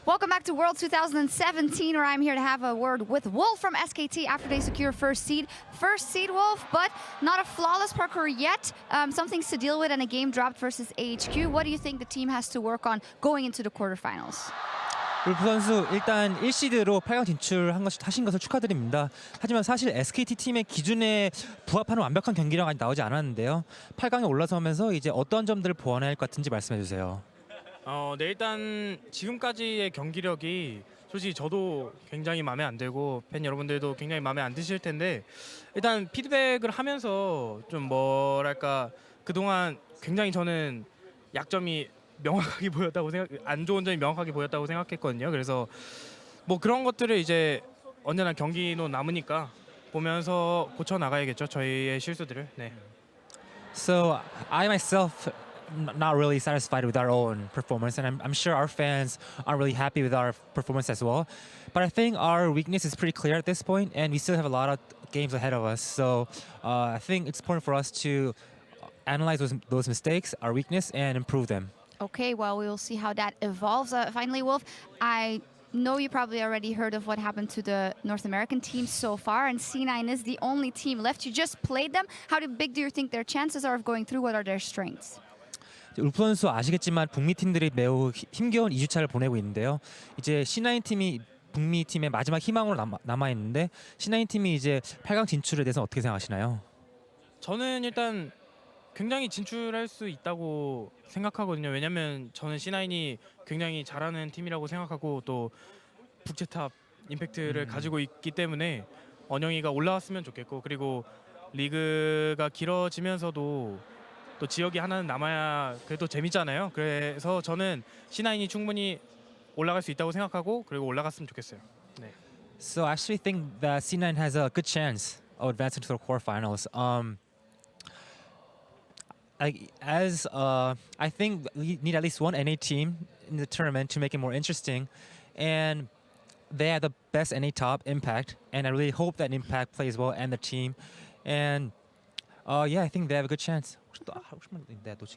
Welcome back to World 2017, where I'm here to have a word with Wolf from SKT after they secure first seed. First seed, Wolf, but not a flawless parkour yet. Some things to deal with and a game dropped versus AHQ. What do you think the team has to work on going into the quarterfinals? 울프 선수 일단 1시드로 8강 진출하신 것을 축하드립니다. 하지만 사실 SKT 팀의 기준에 부합하는 완벽한 경기력 아직 나오지 않았는데요. 8강에 올라서면서 이제 어떤 점들을 보완해야 할 것 같은지 말씀해 주세요. 네, 일단 지금까지의 경기력이 솔직히 저도 굉장히 마음에 안 들고 팬 여러분들도 굉장히 마음에 안 드실 텐데, 일단 피드백을 하면서 좀 뭐랄까 그동안 굉장히 저는 약점이 명확하게 보였다고 안 좋은 점이 명확하게 보였다고 생각했거든요. 그래서 뭐 그런 것들을 이제 언제나 경기도 남으니까 보면서 고쳐 나가야겠죠, 저희의 실수들을. 네. So I myself not really satisfied with our own performance, and I'm sure our fans aren't really happy with our performance as well. But I think our weakness is pretty clear at this point, and we still have a lot of games ahead of us. So I think it's important for us to analyze those mistakes, our weakness, and improve them. Okay, well, we will see how that evolves. Finally, Wolf, I know you probably already heard of what happened to the North American team so far, and C9 is the only team left. You just played them. How big do you think their chances are of going through? What are their strengths? 울프 선수 아시겠지만 북미 팀들이 매우 힘겨운 2주차를 보내고 있는데요. 이제 C9 팀이 북미 팀의 마지막 희망으로 남아 있는데 C9 팀이 이제 8강 진출에 대해서 어떻게 생각하시나요? 저는 일단 굉장히 진출할 수 있다고 생각하거든요. 왜냐면 저는 C9이 굉장히 잘하는 팀이라고 생각하고 또 북제탑 임팩트를 가지고 있기 때문에 언영이가 올라왔으면 좋겠고, 그리고 리그가 길어지면서도 또 지역이 하나는 남아야 그래도 재밌잖아요. 그래서 저는 C9이 충분히 올라갈 수 있다고 생각하고, 그리고 올라갔으면 좋겠어요. 네. So I actually think that C9 has a good chance of advancing to the quarterfinals. I think we need at least one NA team in the tournament to make it more interesting, and they have the best NA top, Impact, and I really hope that Impact plays well and the team, and yeah, I think they have a good chance. That was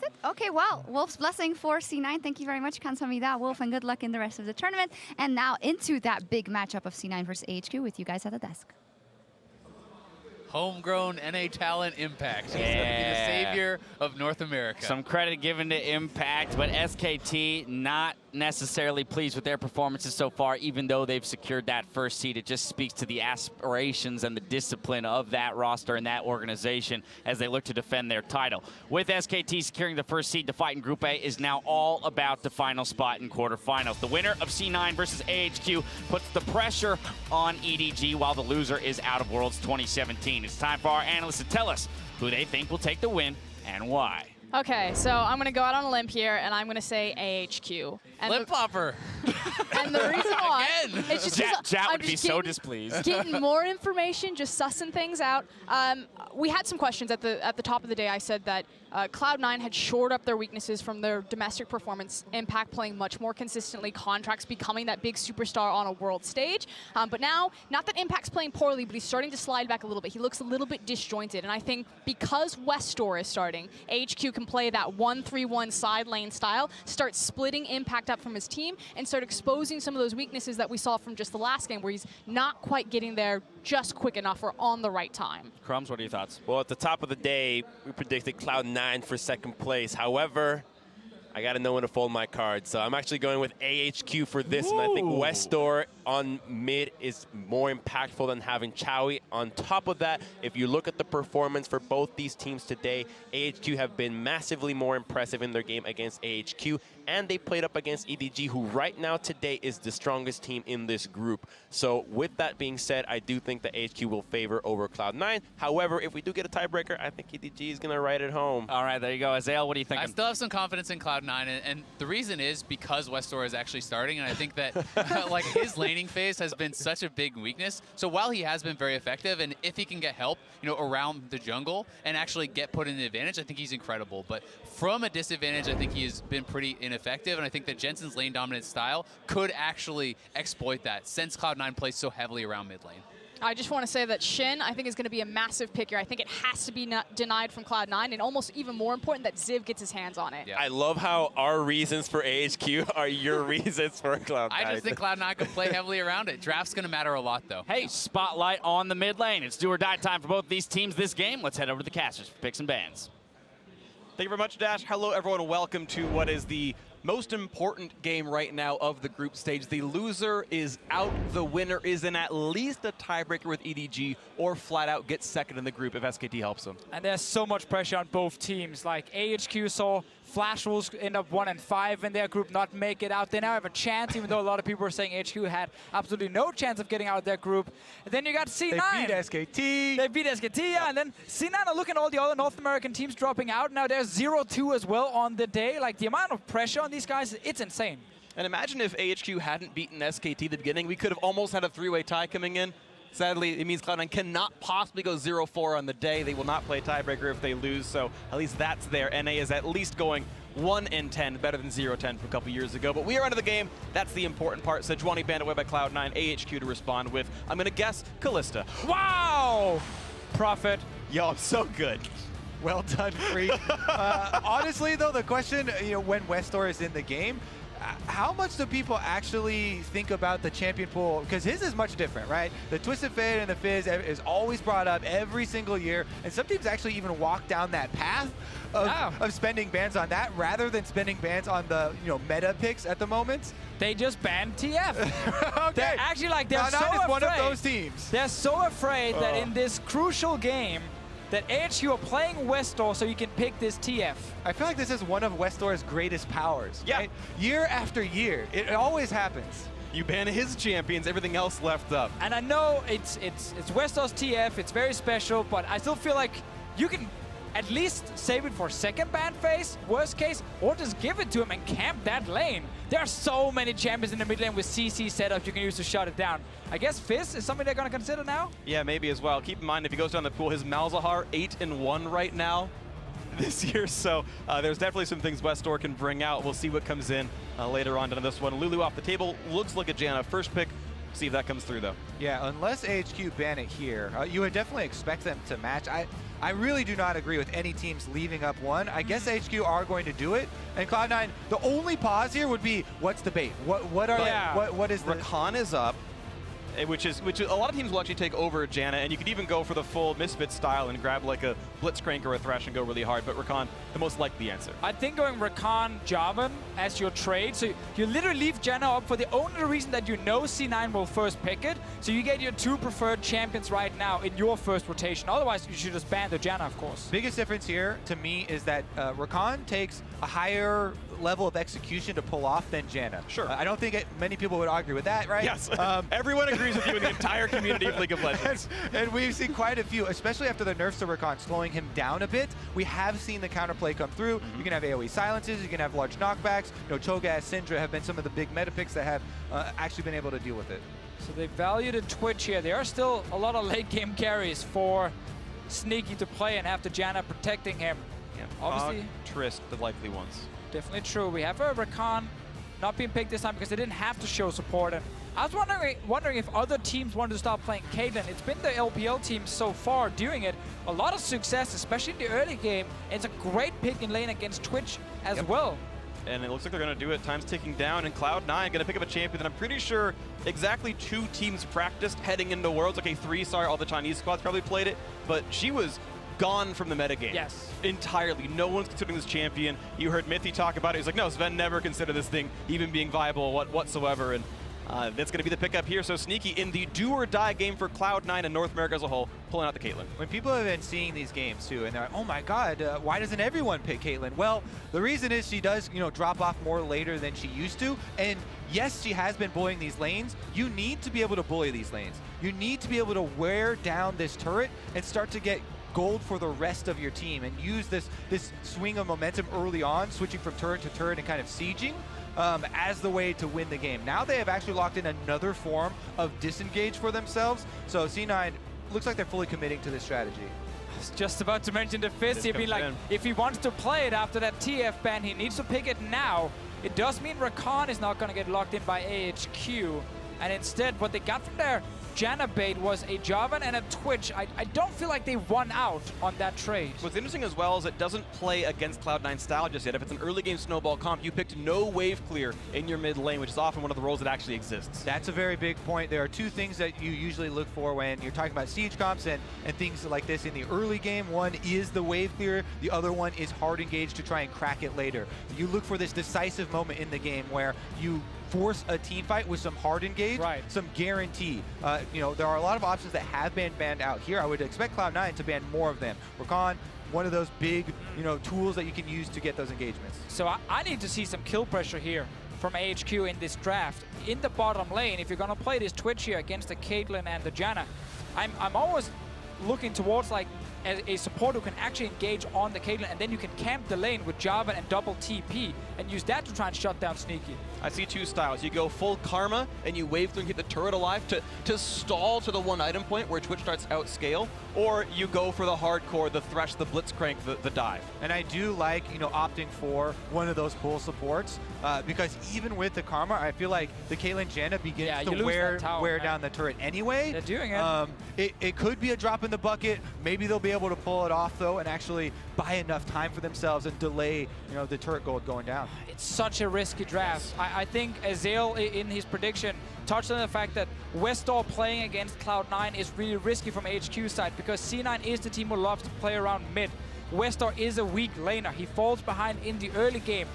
it? Okay, well, Wolf's blessing for C9. Thank you very much, 감사합니다, Wolf, and good luck in the rest of the tournament. And now into that big matchup of C9 versus AHQ with you guys at the desk. Homegrown NA talent Impact. He's going to be the savior of North America. Some credit given to Impact, but SKT not necessarily pleased with their performances so far, even though they've secured that first seed. It just speaks to the aspirations and the discipline of that roster and that organization as they look to defend their title. With SKT securing the first seed to fight in Group A is now all about the final spot in quarterfinals. The winner of C9 versus AHQ puts the pressure on EDG while the loser is out of Worlds 2017. It's time for our analysts to tell us who they think will take the win and why. Okay, so I'm going to go out on a limb here, and I'm going to say AHQ. And Lip popper. And the reason why Again. it's just Chat I'm would be just so displeased. getting more information, just sussing things out. We had some questions at the top of the day. I said that Cloud9 had shored up their weaknesses from their domestic performance, Impact playing much more consistently, Contracts becoming that big superstar on a world stage. But now, not that Impact's playing poorly, but he's starting to slide back a little bit. He looks a little bit disjointed, and I think because Westor is starting, AHQ can play that 1-3-1 side lane style, start splitting Impact up from his team, and start exposing some of those weaknesses that we saw from just the last game, where he's not quite getting there just quick enough or on the right time. Crumbs, what are your thoughts? Well, at the top of the day, we predicted Cloud9 for second place. However, I got to know when to fold my cards. So I'm actually going with AHQ for this. Ooh. And I think Westor on mid is more impactful than having Chowie. On top of that, if you look at the performance for both these teams today, AHQ have been massively more impressive in their game against AHQ. And they played up against EDG, who right now today is the strongest team in this group. So with that being said, I do think that AHQ will favor over Cloud9. However, if we do get a tiebreaker, I think EDG is going to ride it home. All right, there you go. Azael, what do you think? I still have some confidence in Cloud9, and the reason is because Westor is actually starting, and I think that like his laning phase has been such a big weakness. So while he has been very effective, and if he can get help, around the jungle and actually get put in an advantage, I think he's incredible. But from a disadvantage, I think he has been pretty ineffective, and I think that Jensen's lane dominant style could actually exploit that since Cloud9 plays so heavily around mid lane. I just want to say that Shin, I think, is going to be a massive pick here. I think it has to be denied from Cloud9, and almost even more important that Ziv gets his hands on it. Yeah. I love how our reasons for AHQ are your reasons for Cloud9. I just think Cloud9 can play heavily around it. Draft's going to matter a lot, though. Hey, spotlight on the mid lane. It's do or die time for both these teams this game. Let's head over to the casters for picks and bans. Thank you very much, Dash. Hello, everyone, and welcome to what is the most important game right now of the group stage. The loser is out. The winner is in at least a tiebreaker with EDG or flat out gets second in the group if SKT helps them. And there's so much pressure on both teams. Like AHQ saw Flash Wolves end up 1 and 5 in their group, not make it out. They now have a chance, even though a lot of people were saying AHQ had absolutely no chance of getting out of their group. And then you got C9. They beat SKT. They beat SKT, yeah. And then C9 are looking at all the other North American teams dropping out. Now there's 0-2 as well on the day. Like the amount of pressure on these guys, it's insane. And imagine if AHQ hadn't beaten SKT at the beginning. We could have almost had a three-way tie coming in. Sadly, it means Cloud9 cannot possibly go 0-4 on the day. They will not play tiebreaker if they lose, so at least that's there. NA is at least going 1-10, better than 0-10 from a couple years ago. But we are out of the game. That's the important part. Sejuani Bandit Web by Cloud9, AHQ to respond with, I'm going to guess, Kalista. Wow! Prophet. Yo, I'm so good. Well done, Freak. Honestly, though, the question, when Westor is in the game, how much do people actually think about the champion pool? Because his is much different, right? The Twisted Fate and the Fizz is always brought up every single year, and some teams actually even walk down that path of spending bans on that rather than spending bans on the meta picks at the moment. They just banned TF. Okay. They're actually like, they're so Cloud9 is afraid. one of those teams. They're so afraid that in this crucial game, that AHQ are playing Westor so you can pick this TF. I feel like this is one of Westor's greatest powers. Yeah. Right? Year after year, it always happens. You ban his champions, everything else left up. And I know it's Westor's TF, it's very special, but I still feel like you can at least save it for second ban phase, worst case, or just give it to him and camp that lane. There are so many champions in the mid lane with CC setups you can use to shut it down. I guess Fizz is something they're going to consider now? Yeah, maybe as well. Keep in mind, if he goes down the pool, his Malzahar 8-1 right now this year. So there's definitely some things Westor can bring out. We'll see what comes in later on in this one. Lulu off the table. Looks like a Janna first pick. See if that comes through, though. Yeah, unless AHQ ban it here, you would definitely expect them to match. I really do not agree with any teams leaving up one. I guess HQ are going to do it. And Cloud9, the only pause here would be, what's the bait? What is the... Rakan is up, which is a lot of teams will actually take over Janna, and you could even go for the full Misfit style and grab like a Blitzcrank or a Thresh and go really hard, but Rakan, the most likely answer. I think going Rakan Jarvan as your trade, so you literally leave Janna up for the only reason that you know C9 will first pick it, so you get your two preferred champions right now in your first rotation. Otherwise, you should just ban the Janna, of course. Biggest difference here, to me, is that Rakan takes a higher level of execution to pull off than Janna. Sure. I don't think many people would argue with that, right? Yes. Everyone agrees with you in the entire community of League of Legends. And we've seen quite a few, especially after the nerfs to Rakan, slowing him down a bit. We have seen the counterplay come through. You can have AoE silences, you can have large knockbacks. Cho'Gath, Syndra have been some of the big meta picks that have actually been able to deal with it. So they value the Twitch here. There are still a lot of late game carries for Sneaky to play and have the Janna protecting him. Yeah, Obviously, Trist, the likely ones. Definitely true. We have a Rakan not being picked this time because they didn't have to show support. And I was wondering if other teams wanted to start playing Caitlyn. It's been the LPL teams so far doing it. A lot of success, especially in the early game. It's a great pick in lane against Twitch as well. And it looks like they're going to do it. Time's ticking down, and Cloud9 going to pick up a champion that I'm pretty sure exactly 2 teams practiced heading into Worlds. Okay, 3, sorry, all the Chinese squads probably played it, but she was gone from the metagame. Yes. Entirely. No one's considering this champion. You heard Mithy talk about it. He's like, no, Sven never considered this thing even being viable whatsoever. And that's going to be the pickup here. So Sneaky in the do-or-die game for Cloud9 and North America as a whole, pulling out the Caitlyn. When people have been seeing these games too, and they're like, oh my god, why doesn't everyone pick Caitlyn? Well, the reason is she does, drop off more later than she used to. And yes, she has been bullying these lanes. You need to be able to bully these lanes. You need to be able to wear down this turret and start to get gold for the rest of your team and use this swing of momentum early on, switching from turret to turret and kind of sieging as the way to win the game. Now they have actually locked in another form of disengage for themselves. So C9 looks like they're fully committing to this strategy. I was just about to mention the Fizz. He'd be like, if he wants to play it after that TF ban, he needs to pick it now. It does mean Rakan is not going to get locked in by AHQ. And instead, what they got from their Janna bait was a Jarvan and a Twitch. I don't feel like they won out on that trade. What's interesting as well is it doesn't play against Cloud9 style just yet. If it's an early game snowball comp, you picked no wave clear in your mid lane, which is often one of the roles that actually exists. That's a very big point. There are two things that you usually look for when you're talking about siege comps and things like this in the early game. One is the wave clear. The other one is hard engage to try and crack it later. You look for this decisive moment in the game where you force a team fight with some hard engage, some guarantee. You know, there are a lot of options that have been banned out here. I would expect Cloud9 to ban more of them. Rakan, one of those big, you know, tools that you can use to get those engagements. So I need to see some kill pressure here from AHQ in this draft. In the bottom lane, if you're gonna play this Twitch here against the Caitlyn and the Janna, I'm always looking towards like a support who can actually engage on the Caitlyn, and then you can camp the lane with Jarvan and double TP and use that to try and shut down Sneaky. I see two styles. You go full Karma and you wave through and keep the turret alive to stall to the one item point where Twitch starts outscale, or you go for the hardcore, the Thresh, the Blitzcrank, the dive. And I do like, you know, opting for one of those pull supports because even with the Karma, I feel like the Caitlyn Janna begins to wear down the turret anyway. They're doing it. It could be a drop in the bucket. Maybe they'll be able to pull it off though and actually buy enough time for themselves and delay, you know, the turret gold going down. It's such a risky draft. I think Azael in his prediction touched on the fact that Westdoor playing against Cloud9 is really risky from HQ side because C9 is the team who loves to play around mid. Westdoor is a weak laner. He falls behind in the early game.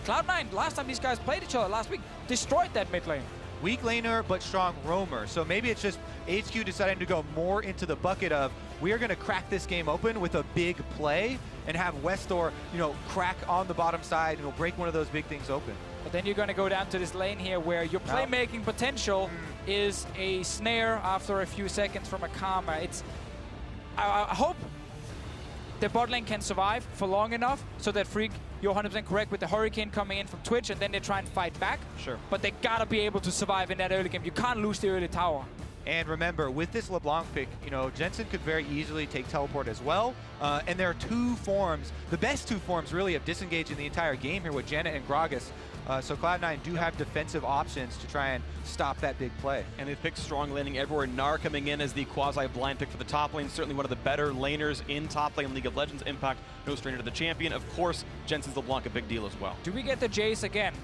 Cloud9, last time these guys played each other last week, destroyed that mid lane. Weak laner, but strong roamer. So maybe it's just HQ deciding to go more into the bucket of, we are going to crack this game open with a big play and have Westdoor, you know, crack on the bottom side and break one of those big things open. But then you're going to go down to this lane here where your playmaking potential is a snare after a few seconds from a Karma. I hope the bot lane can survive for long enough so that Freak, you're 100% correct with the Hurricane coming in from Twitch and then they try and fight back. Sure. But they gotta be able to survive in that early game. You can't lose the early tower. And remember, with this LeBlanc pick, you know, Jensen could very easily take teleport as well. And there are two forms, the best two forms really of disengaging the entire game here with Janna and Gragas. So Cloud9 do have defensive options to try and stop that big play. And they've picked strong laning everywhere. Gnar coming in as the quasi-blind pick for the top lane. Certainly one of the better laners in top lane League of Legends. Impact, no stranger to the champion. Of course, Jensen's LeBlanc a big deal as well. Do we get the Jace again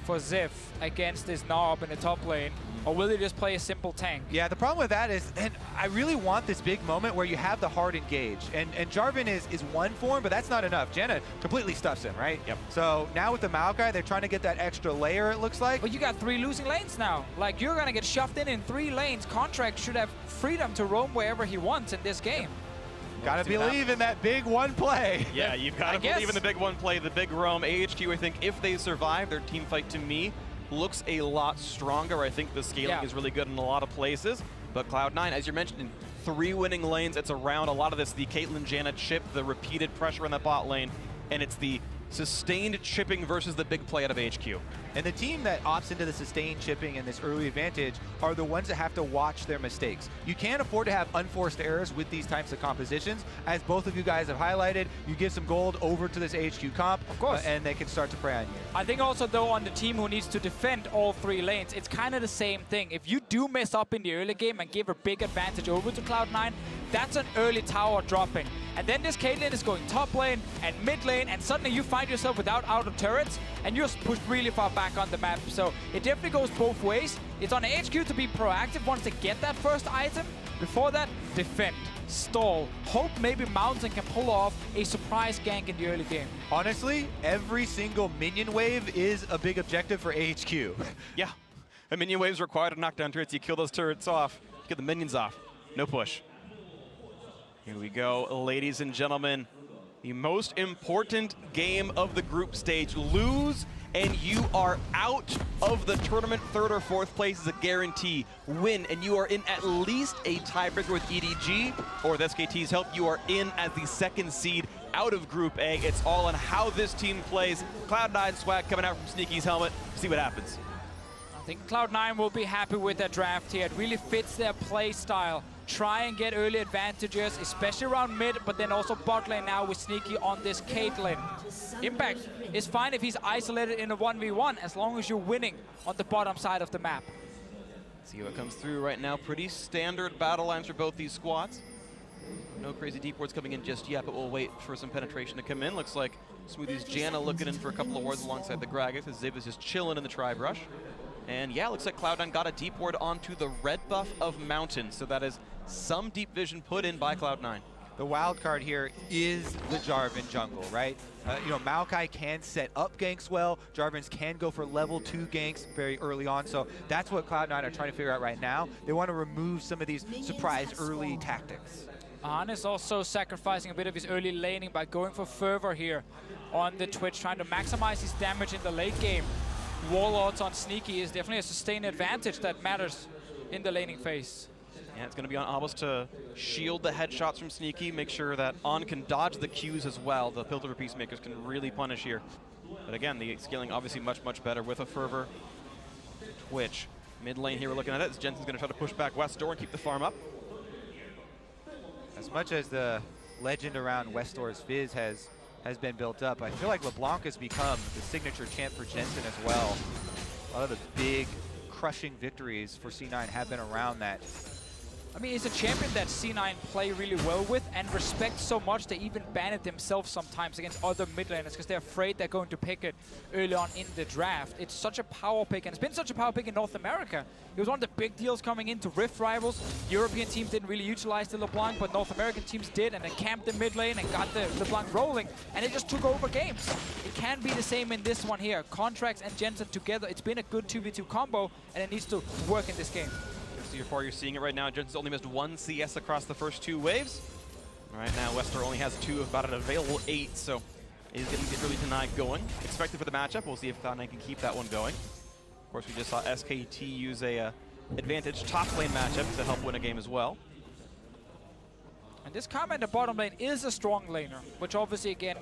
for Ziv against this Gnar up in the top lane? Or will they just play a simple tank? Yeah, the problem with that is, and I really want this big moment where you have the hard engage. And Jarvan is one form, but that's not enough. Janna completely stuffs him, right? Yep. So now with the Maokai, they're trying to get that extra layer, it looks like. But you got 3 losing lanes now. Like, you're gonna get shoved in 3 lanes. Contract should have freedom to roam wherever he wants in this game. Gotta believe in that big one play. Yeah, you've got to believe in the big one play, the big roam. AHQ, I think, if they survive, their team fight, to me, looks a lot stronger. I think the scaling is really good in a lot of places. But Cloud9, as you mentioned, in 3 winning lanes, it's around a lot of this, the Caitlyn Janna chip, the repeated pressure in the bot lane, and it's the sustained chipping versus the big play out of HQ. And the team that opts into the sustained chipping and this early advantage are the ones that have to watch their mistakes. You can't afford to have unforced errors with these types of compositions. As both of you guys have highlighted, you give some gold over to this HQ comp, of course, and they can start to prey on you. I think also, though, on the team who needs to defend all 3 lanes, it's kind of the same thing. If you do mess up in the early game and give a big advantage over to Cloud9, that's an early tower dropping. And then this Caitlyn is going top lane and mid lane, and suddenly you find yourself without outer turrets, and you're pushed really far back on the map. So it definitely goes both ways. It's on HQ to be proactive once they get that first item. Before that, defend, stall, hope maybe Mountain can pull off a surprise gank in the early game. Honestly, every single minion wave is a big objective for AHQ. Yeah, a minion wave's required to knock down turrets. You kill those turrets off, get the minions off, no push. Here we go, ladies and gentlemen. The most important game of the group stage. Lose and you are out of the tournament. 3rd or 4th place is a guarantee. Win and you are in at least a tiebreaker with EDG, or with SKT's help, you are in as the 2nd seed out of Group A. It's all on how this team plays. Cloud9 swag coming out from Sneaky's helmet. See what happens. I think Cloud9 will be happy with that draft here. It really fits their play style. Try and get early advantages, especially around mid, but then also bot lane now with Sneaky on this Caitlyn. Impact is fine if he's isolated in a 1v1 as long as you're winning on the bottom side of the map. See what comes through right now. Pretty standard battle lines for both these squads. No crazy deep wards coming in just yet, but we'll wait for some penetration to come in. Looks like Smoothie's Janna looking in for a couple of wards alongside the Gragas, as Ziv is just chilling in the Tri-Brush. And yeah, looks like Cloud9 got a deep ward onto the red buff of Mountain, so that is some deep vision put in by Cloud9. The wild card here is the Jarvan jungle, right? You know, Maokai can set up ganks well. Jarvans can go for level 2 ganks very early on, so that's what Cloud9 are trying to figure out right now. They want to remove some of these surprise early tactics. Ahn is also sacrificing a bit of his early laning by going for Fervor here on the Twitch, trying to maximize his damage in the late game. Warlords on Sneaky is definitely a sustained advantage that matters in the laning phase. Yeah, it's going to be on Abus to shield the headshots from Sneaky, make sure that On can dodge the Qs as well. The Piltover Peacemakers can really punish here. But again, the scaling obviously much, much better with a Fervor. Twitch. Mid lane here, we're looking at it. Jensen's going to try to push back West Door and keep the farm up. As much as the legend around Westdoor's Fizz has been built up, I feel like LeBlanc has become the signature champ for Jensen as well. A lot of the big crushing victories for C9 have been around that. I mean, it's a champion that C9 play really well with and respect so much they even ban it themselves sometimes against other mid laners because they're afraid they're going to pick it early on in the draft. It's such a power pick, and it's been such a power pick in North America. It was one of the big deals coming into Rift Rivals. European teams didn't really utilize the LeBlanc, but North American teams did, and they camped the mid lane and got the LeBlanc rolling, and it just took over games. It can be the same in this one here. Contracts and Jensen together, it's been a good 2v2 combo, and it needs to work in this game. So far you're seeing it right now. Jensen's only missed 1 CS across the first 2 waves. Right now, Wester only has 2 of about an available 8, so he's getting the early deny going. Expected for the matchup. We'll see if Cloud9 can keep that one going. Of course, we just saw SKT use a advantage top lane matchup to help win a game as well. And this Karma in the bottom lane is a strong laner, which obviously, again,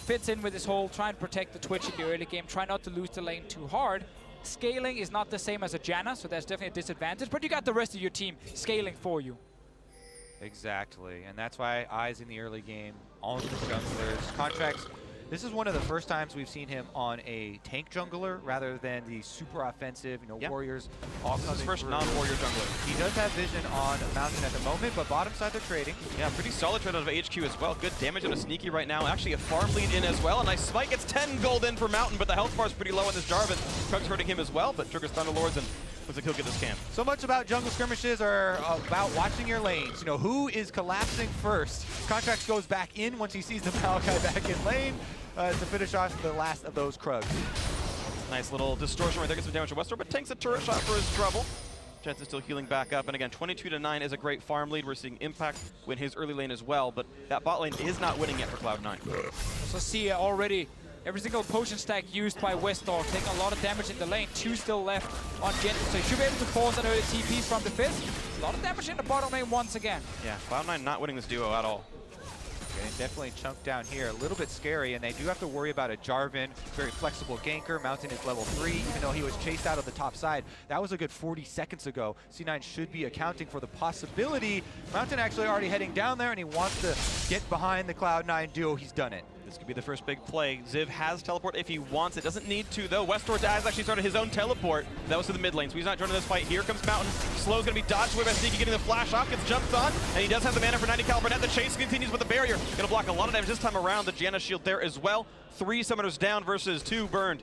fits in with this whole try and protect the Twitch in the early game, try not to lose the lane too hard. Scaling is not the same as a Janna, so that's definitely a disadvantage, but you got the rest of your team scaling for you. Exactly, and that's why eyes in the early game on the junglers. Contracts, this is one of the first times we've seen him on a tank jungler rather than the super offensive, warriors all coming This is first through. non-warrior jungler. He does have vision on Mountain at the moment, but bottom side they're trading. Yeah, pretty solid trade out of HQ as well. Good damage on a Sneaky right now. Actually, a farm lead in as well. A nice spike. Gets 10 gold in for Mountain, but the health bar is pretty low on this Jarvan. Krug's hurting him as well, but triggers Thunderlords and looks like he'll get this camp. So much about jungle skirmishes are about watching your lanes. You know, who is collapsing first? Contracts goes back in once he sees the Maokai back in lane to finish off the last of those Krugs. Nice little distortion right there. Gets some damage to Wester, but tanks a turret shot for his trouble. Jensen still healing back up, and again, 22-9 is a great farm lead. We're seeing Impact win his early lane as well, but that bot lane is not winning yet for Cloud9. So see already every single potion stack used by Westdog taking a lot of damage in the lane. 2 still left on Jensen, so he should be able to force an early TP from the Fizz. A lot of damage in the bottom lane once again. Yeah, Cloud9 not winning this duo at all. Getting definitely chunked down here, a little bit scary, and they do have to worry about a Jarvan, very flexible ganker. Mountain is level 3, even though he was chased out of the top side. That was a good 40 seconds ago. C9 should be accounting for the possibility. Mountain actually already heading down there, and he wants to get behind the Cloud9 duo. He's done it. This could be the first big play. Ziv has teleport if he wants it. Doesn't need to, though. Westdoor has actually started his own teleport. That was to the mid lane, so he's not joining this fight. Here comes Mountain. Slow's going to be dodged away by Sneaky, getting the flash off. Gets jumped on, and he does have the mana for 90 caliber net. The chase continues with the barrier. Going to block a lot of damage this time around. The Janna shield there as well. 3 summoners down versus 2 burned.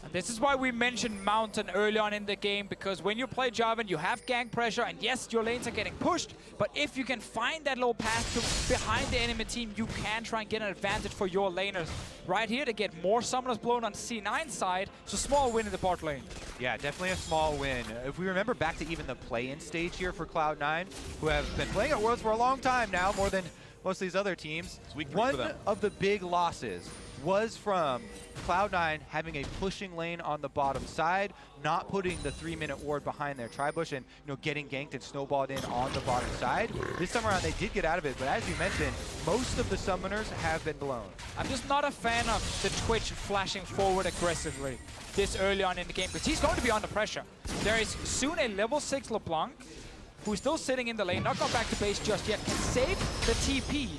And this is why we mentioned Mountain early on in the game, because when you play Jarvan, you have gank pressure, and yes, your lanes are getting pushed, but if you can find that little path to behind the enemy team, you can try and get an advantage for your laners. Right here, to get more summoners blown on C9's side, so small win in the bot lane. Yeah, definitely a small win. If we remember back to even the play-in stage here for Cloud9, who have been playing at Worlds for a long time now, more than most of these other teams, one of the big losses was from Cloud9 having a pushing lane on the bottom side, not putting the 3-minute ward behind their Tri-Bush, and getting ganked and snowballed in on the bottom side. This time around, they did get out of it, but as you mentioned, most of the summoners have been blown. I'm just not a fan of the Twitch flashing forward aggressively this early on in the game, because he's going to be under pressure. There is soon a level 6 LeBlanc, who's still sitting in the lane, not gone back to base just yet, can save the TP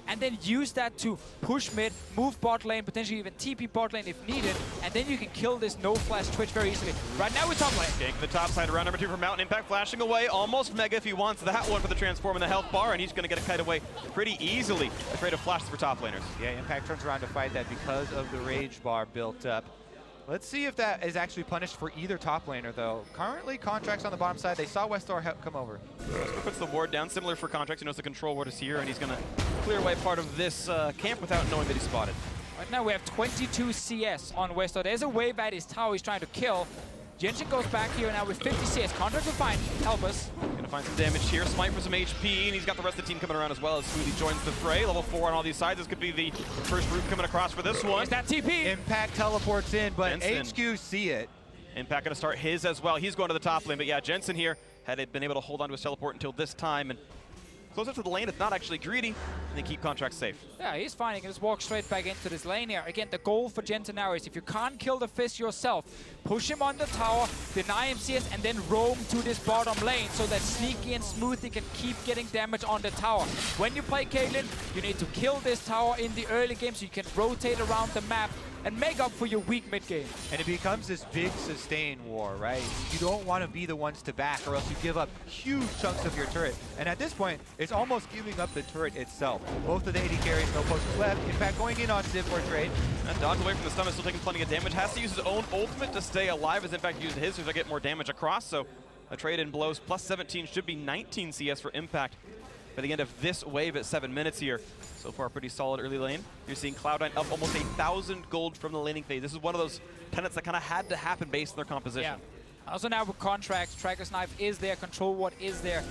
and then use that to push mid, move bot lane, potentially even TP bot lane if needed, and then you can kill this no-flash Twitch very easily. Right now we're top lane. Gank the top side, around number 2 for Mountain. Impact flashing away, almost Mega if he wants that one for the transform and the health bar, and he's going to get a kite away pretty easily. Afraid of flashes for top laners. Yeah, Impact turns around to fight that because of the rage bar built up. Let's see if that is actually punished for either top laner, though. Currently, Contracts on the bottom side. They saw Westar come over. Puts the ward down, similar for Contracts. He knows the control ward is here, and he's going to clear away part of this camp without knowing that he's spotted. Right now we have 22 CS on Westar. There's a wave at his tower he's trying to kill. Jensen goes back here now with 50 CS. Contract will find Elvis. Gonna find some damage here. Smite for some HP, and he's got the rest of the team coming around as well as Smoothie joins the fray. Level 4 on all these sides. This could be the first route coming across for this one. Is that TP? Impact teleports in, but Jensen. HQ see it. Impact gonna start his as well. He's going to the top lane, but yeah, Jensen here had been able to hold on to his teleport until this time and close up to the lane. It's not actually greedy, and they keep Contracts safe. Yeah, he's fine. He can just walk straight back into this lane here. Again, the goal for Jensen now is if you can't kill the Fizz yourself, push him on the tower, deny him CS, and then roam to this bottom lane so that Sneaky and Smoothie can keep getting damage on the tower. When you play Caitlyn, you need to kill this tower in the early game so you can rotate around the map and make up for your weak mid game. And it becomes this big sustain war, right? You don't want to be the ones to back or else you give up huge chunks of your turret. And at this point, it's almost giving up the turret itself. Both of the AD carries, no potions left. In fact, going in on Civ for a trade. And dodge away from the stun is still taking plenty of damage. Has to use his own ultimate to stay alive, as in fact used his to get more damage across. So a trade in blows plus 17 should be 19 CS for Impact by the end of this wave at 7 minutes here. So far, pretty solid early lane. You're seeing Cloud9 up almost 1,000 gold from the laning phase. This is one of those tenets that kind of had to happen based on their composition. Yeah. Also now with Contracts, Tracker's Knife is there, Control Ward is there.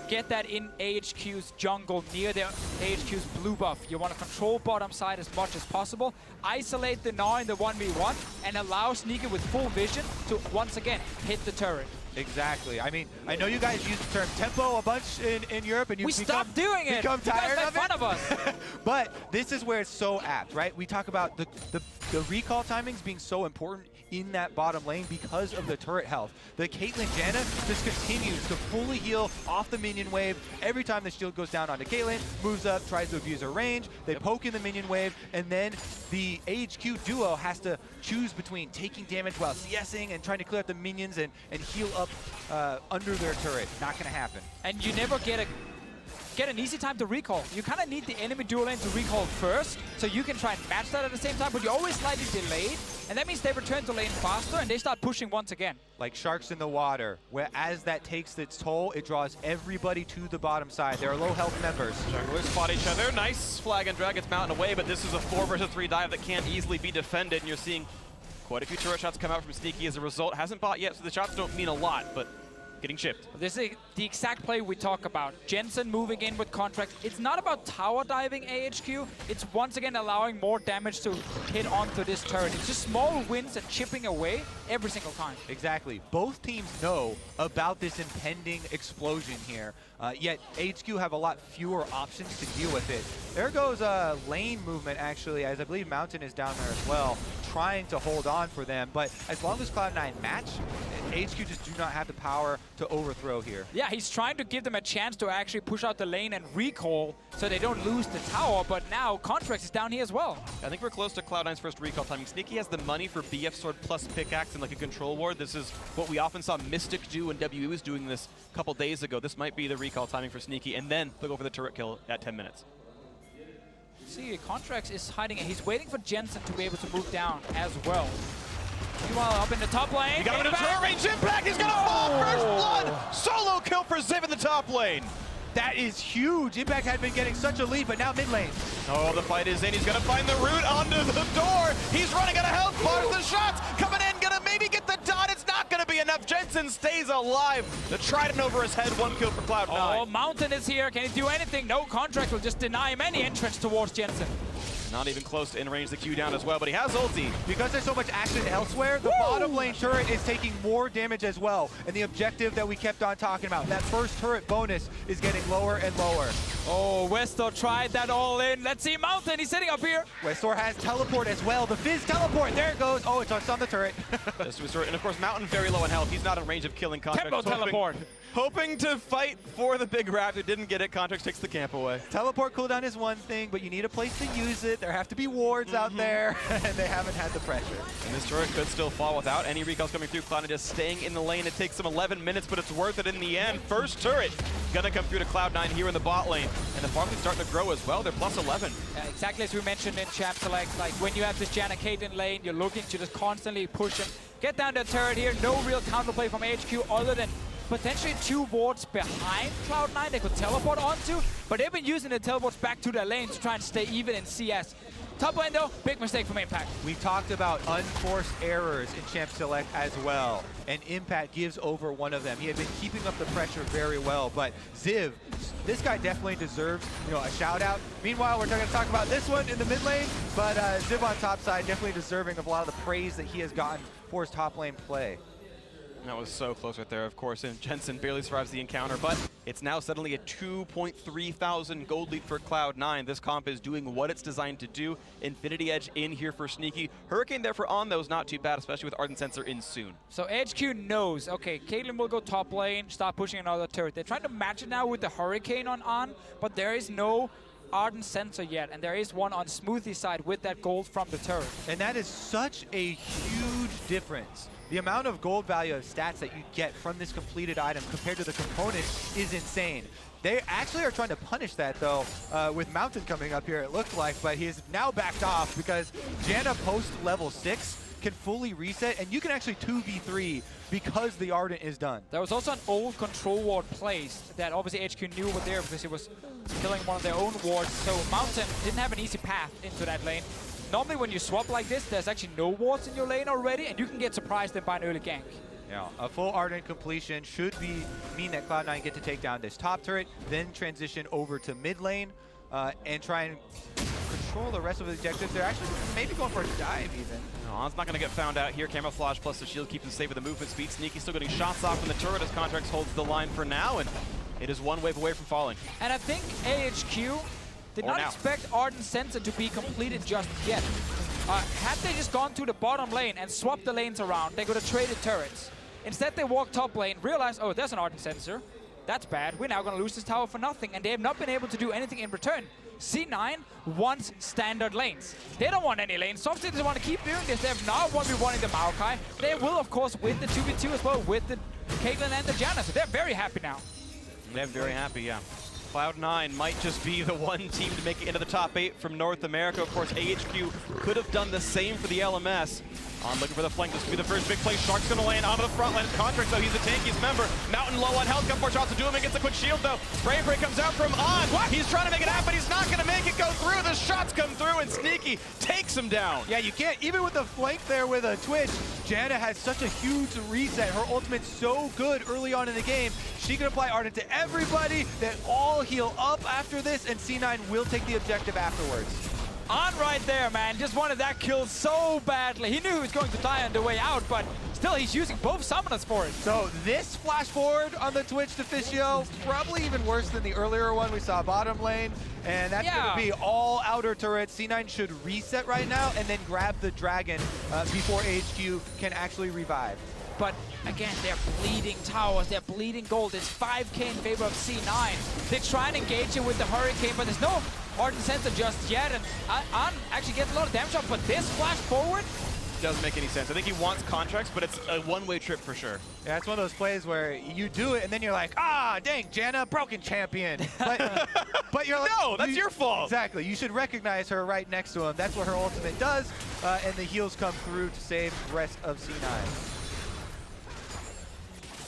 Get that in AHQ's jungle near their AHQ's blue buff. You want to control bottom side as much as possible. Isolate the Gnar in the 1v1 and allow Sneaky with full vision to once again hit the turret. Exactly. I mean, I know you guys use the term tempo a bunch in Europe, and you stopped doing it. Become tired of it. Fun of us. But this is where it's so apt, right? We talk about the recall timings being so important in that bottom lane because of the turret health. The Caitlyn Janna just continues to fully heal off the minion wave. Every time the shield goes down onto Caitlyn, moves up, tries to abuse her range. They poke in the minion wave, and then the AHQ duo has to choose between taking damage while CSing and trying to clear out the minions and heal up under their turret. Not going to happen. And you never get an easy time to recall. You kind of need the enemy dual lane to recall first, so you can try and match that at the same time, but you're always slightly delayed, and that means they return to lane faster, and they start pushing once again. Like sharks in the water, where as that takes its toll, it draws everybody to the bottom side. There are low health members. Jugglers spot each other. Nice flag and drag gets Mountain away, but this is a 4 versus 3 dive that can't easily be defended, and you're seeing quite a few turret shots come out from Sneaky as a result. Hasn't bought yet, so the shots don't mean a lot, but getting chipped. This is the exact play we talk about. Jensen moving in with Contract. It's not about tower diving AHQ. It's once again allowing more damage to hit onto this turret. It's just small wins and chipping away every single time. Exactly. Both teams know about this impending explosion here, yet HQ have a lot fewer options to deal with it. There goes lane movement, actually, as I believe Mountain is down there as well, trying to hold on for them. But as long as Cloud9 match, HQ just do not have the power to overthrow here. Yeah, he's trying to give them a chance to actually push out the lane and recall so they don't lose the tower, but now Contracts is down here as well. I think we're close to Cloud9's first recall timing. Sneaky has the money for BF Sword plus pickaxe and like a control ward. This is what we often saw Mystic do when WE was doing this a couple days ago. This might be the recall timing for Sneaky, and then they'll go for the turret kill at 10 minutes. See, Contracts is hiding it. He's waiting for Jensen to be able to move down as well. Meanwhile, up in the top lane. You got him in turret range. Impact. He's gonna fall. First blood. Solo kill for Ziv in the top lane. That is huge. Impact had been getting such a lead, but now mid lane. Oh, the fight is in. He's gonna find the route onto the door. He's running out of health bars. The shots coming in. Gonna maybe get the dot. It's not gonna be enough. Jensen stays alive. The trident over his head. 1 kill for Cloud9. Oh, Mountain is here. Can he do anything? No. Contract will just deny him any entrance towards Jensen. Not even close to in range the Q down as well, but he has ulti. Because there's so much action elsewhere, the bottom lane turret is taking more damage as well. And the objective that we kept on talking about, that first turret bonus, is getting lower and lower. Oh, Westor tried that all in. Let's see Mountain. He's sitting up here. Westor has teleport as well. The Fizz teleport. There it goes. Oh, it's on the turret. And of course, Mountain very low in health. He's not in range of killing Contracts. Tempo teleport. Hoping to fight for the big Raptor. Didn't get it. Contracts takes the camp away. Teleport cooldown is one thing, but you need a place to use it. There have to be wards out there, and they haven't had the pressure. And this turret could still fall without any recalls coming through. Cloud9 just staying in the lane. It takes them 11 minutes, but it's worth it in the end. First turret gonna come through to Cloud9 here in the bot lane. And the farm is starting to grow as well. They're plus 11. Exactly as we mentioned in Champ Select, like when you have this Janna Caitlyn lane, you're looking to just constantly push him. Get down that turret here. No real counterplay from HQ other than potentially 2 wards behind Cloud9 they could teleport onto, but they've been using the teleports back to their lane to try and stay even in CS. Top lane though, big mistake from Impact. We talked about unforced errors in Champ Select as well, and Impact gives over one of them. He had been keeping up the pressure very well, but Ziv, this guy definitely deserves, a shout out. Meanwhile, we're going to talk about this one in the mid lane, but Ziv on top side definitely deserving of a lot of the praise that he has gotten for his top lane play. That was so close right there, of course, and Jensen barely survives the encounter, but it's now suddenly a 2.3 thousand gold lead for Cloud9. This comp is doing what it's designed to do. Infinity Edge in here for Sneaky. Hurricane there for On, though, is not too bad, especially with Ardent Sensor in soon. So HQ knows, okay, Caitlyn will go top lane, start pushing another turret. They're trying to match it now with the Hurricane on, but there is no Ardent Sensor yet, and there is one on Smoothie's side with that gold from the turret. And that is such a huge difference. The amount of gold value of stats that you get from this completed item compared to the component is insane. They actually are trying to punish that, though, with Mountain coming up here, it looked like, but he's now backed off because Janna post level 6 can fully reset, and you can actually 2v3 because the Ardent is done. There was also an old control ward placed that obviously HQ knew were there because it was killing one of their own wards, so Mountain didn't have an easy path into that lane. Normally when you swap like this, there's actually no wards in your lane already, and you can get surprised by an early gank. Yeah, a full Ardent completion should mean that Cloud9 get to take down this top turret, then transition over to mid lane, and try and control the rest of the objectives. They're actually maybe going for a dive even. No, On's not going to get found out here. Camouflage plus the shield keeps him safe with the movement speed. Sneaky still getting shots off from the turret as Contracts holds the line for now, and it is one wave away from falling. And I think AHQ did not expect Ardent Sensor to be completed just yet. Had they just gone to the bottom lane and swapped the lanes around, they could have traded turrets. Instead, they walked top lane, realized, oh, there's an Ardent Sensor. That's bad. We're now going to lose this tower for nothing. And they have not been able to do anything in return. C9 wants standard lanes. They don't want any lanes. Soft Citizens want to keep doing this. They have not 1v1ing the Maokai. They will, of course, win the 2v2 as well with the Caitlyn and the Janna. So they're very happy now. They're very happy, yeah. Cloud9 might just be the one team to make it into the top 8 from North America. Of course, AHQ could have done the same for the LMS. On looking for the flank. This could be the first big play. Shark's going to land onto the front line. Contracts, though, he's a tankiest member. Mountain low on health. Got 4 shots to do him. Gets a quick shield, though. Spray break comes out from On. What? He's trying to make it happen. He's not going to make it go through. The shots come through, and Sneaky takes him down. Yeah, you can't. Even with the flank there with a Twitch, Janna has such a huge reset. Her ultimate's so good early on in the game. She can apply Ardent to everybody. They all heal up after this, and C9 will take the objective afterwards. On right there, man. Just wanted that kill so badly. He knew he was going to die on the way out, but still he's using both summoners for it. So this flash forward on the Twitch to Fischio, probably even worse than the earlier one we saw bottom lane. And that's going to be all outer turrets. C9 should reset right now and then grab the dragon before HQ can actually revive. But again, they're bleeding towers, they're bleeding gold. It's 5k in favor of C9. They try and engage it with the Hurricane, but there's no Ardent Sensor just yet. And On actually gets a lot of damage off, but this flash forward doesn't make any sense. I think he wants Contracts, but it's a one-way trip for sure. Yeah, it's one of those plays where you do it and then you're like, ah, dang, Janna, broken champion. But you're like, no, that's your fault. Exactly. You should recognize her right next to him. That's what her ultimate does, and the heals come through to save the rest of C9.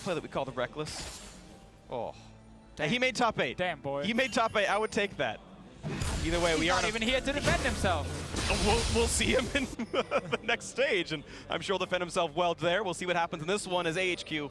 Play that we call the Reckless. Oh. Damn. He made top 8. Damn, boy. He made top 8. I would take that. Either way, He's not even here to defend himself. We'll see him in the next stage, and I'm sure he'll defend himself well there. We'll see what happens in this one as AHQ.